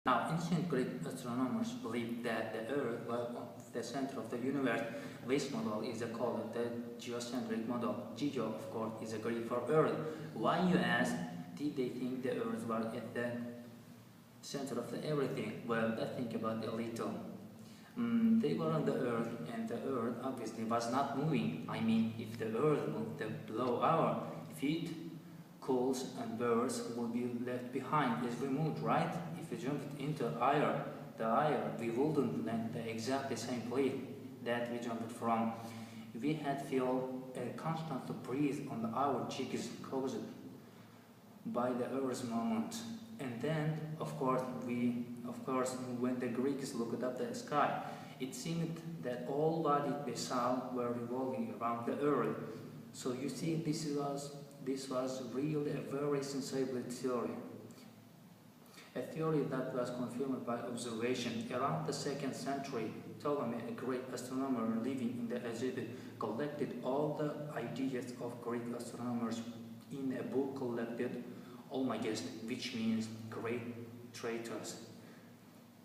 Now, ancient Greek astronomers believed that the Earth was the center of the universe. This model is called the geocentric model. Geo, of course, is a Greek for Earth. Why, you ask? Did they think the Earth was at the center of everything? Well, let's think about it a little. They were on the Earth, and the Earth obviously was not moving. I mean, if the Earth moved below our feet, coals and birds would be left behind as we moved, right? If we jumped into the air, we wouldn't land the exactly same place that we jumped from. We had feel a constant breeze on our cheeks caused by the Earth's movement. And then, of course, when the Greeks looked up the sky, it seemed that all bodies they saw were revolving around the Earth. So you see, this was really a very sensible theory. A theory that was confirmed by observation. Around the 2nd century, Ptolemy, a great astronomer living in the Egypt, collected all the ideas of Greek astronomers in a book collected Almagest, which means great traitors.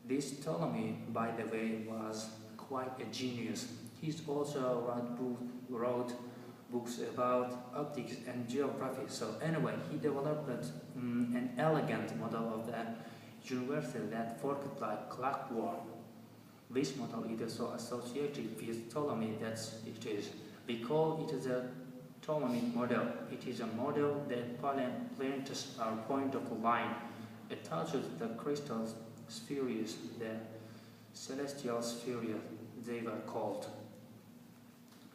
This Ptolemy, by the way, was quite a genius. He also wrote books about optics and geography. So anyway, he developed an elegant model of the universe that worked like clockwork. This model is also associated with Ptolemy, it is. We call it the Ptolemaic model. It is a model that planets are point of a line. It touches the crystal spheres, the celestial spheres, they were called.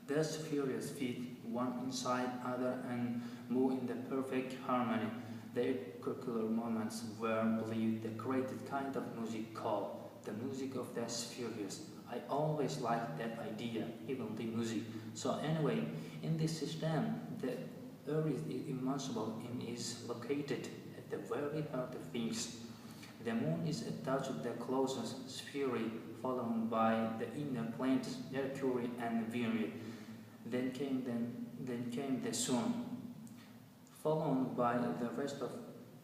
The spheres fit one inside other and move in the perfect harmony. Their circular movements were believed the created kind of music called the music of the spheres. I always liked that idea, even the music. So anyway, in this system, the Earth is immeasurable and is located at the very heart of things. The Moon is attached to the closest sphere, followed by the inner planets Mercury and Venus. Then came the Sun, followed by the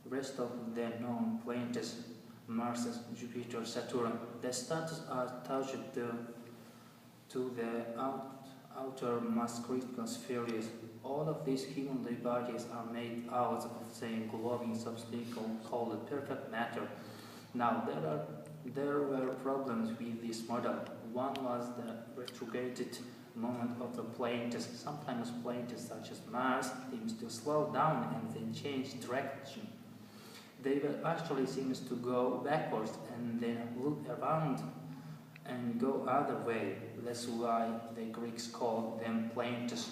rest of the known planets, Mars, Jupiter, Saturn. The stars are attached to the outermost crystal spheres. All of these heavenly bodies are made out of the same glowing substance called perfect matter. Now, there were problems with this model. One was the retrograded movement of the planets. Sometimes planets such as Mars seems to slow down and then change direction. They actually seems to go backwards and then look around and go other way. That's why the Greeks called them planets.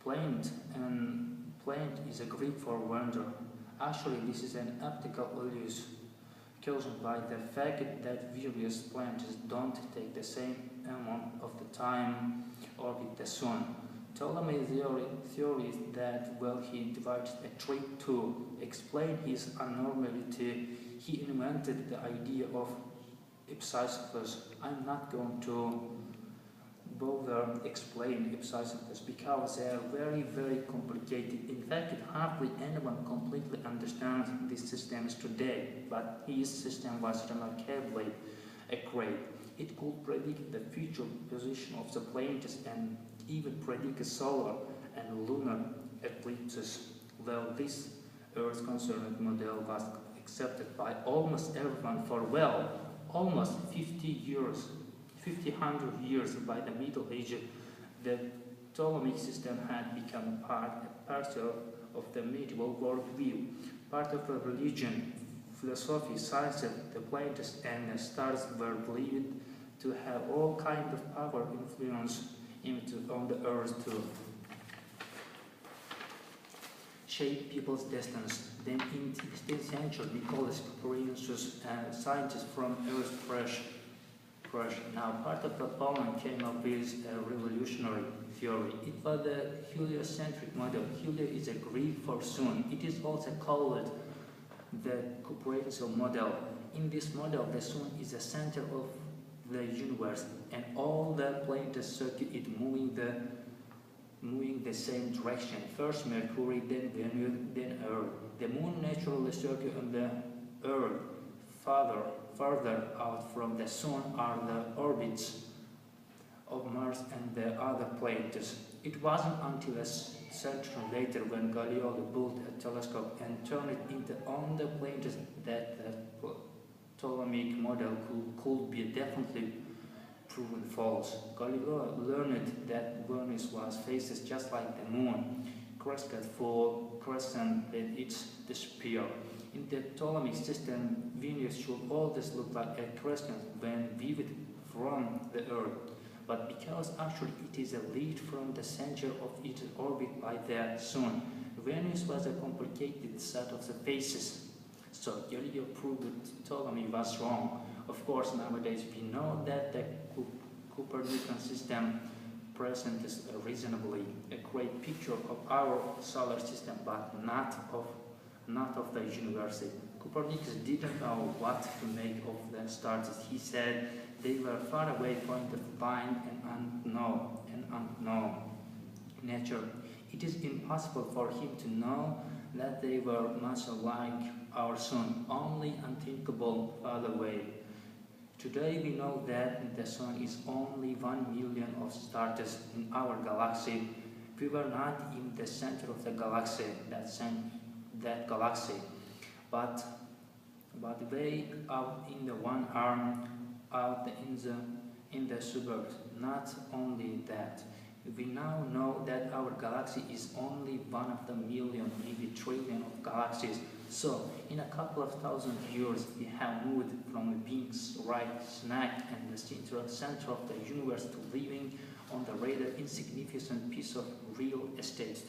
Planet is a Greek for wonder. Actually, this is an optical illusion caused by the fact that various planets don't take the same amount of the time orbit the Sun. Ptolemy's theory is that, well, he devised a trick to explain his abnormality. He invented the idea of ipsicycles. I'm not going to bother explain ipsicycles because they are very, very complicated. In fact, hardly anyone completely understands these systems today, but his system was remarkably accurate. It could predict the future position of the planets and even predict solar and lunar eclipses. Well, this Earth-concerned model was accepted by almost everyone for, well, almost 100 years. By the Middle Ages, the Ptolemaic system had become parcel of the medieval worldview, part of the religion, philosophy, science. The planets and the stars were believed to have all kinds of power influence on the Earth to shape people's destinies. Then in the 16th century, Nicholas Copernicus, a scientist from Earth Prussia. Now, part of the Poland came up with a revolutionary theory. It was the heliocentric model. Helio is a Greek for sun. It is also called the Copernicus model. In this model, the sun is the center of the universe, and all the planets circle it, moving the same direction. First Mercury, then Venus, then Earth. The moon naturally circles on the Earth, further out from the Sun are the orbits of Mars and the other planets. It wasn't until a century later when Galileo built a telescope and turned it on the planets that the Ptolemaic model could be definitely proven false. Galileo learned that Venus was faces just like the Moon, crescent for crescent let it disappear. In the Ptolemaic system, Venus should always look like a crescent when viewed from the Earth. But because actually it is a lead from the center of its orbit by the Sun, Venus was a complicated set of the faces. So Galileo proved that Ptolemy was wrong. Of course, nowadays we know that the Copernican system presents reasonably a great picture of our solar system, but not of the universe. Copernicus didn't know what to make of the stars. He said they were far away, point of blind and unknown nature. It is impossible for him to know that they were much like our sun, only unthinkable far away. Today we know that the sun is only 1 million of stars in our galaxy. We were not in the center of the galaxy, that galaxy, but way out in the one arm, out in the suburbs. Not only that, we now know that our galaxy is only one of the million, maybe trillion of galaxies. So, in a couple of thousand years, we have moved from being right smack in the center of the universe to living on the rather insignificant piece of real estate.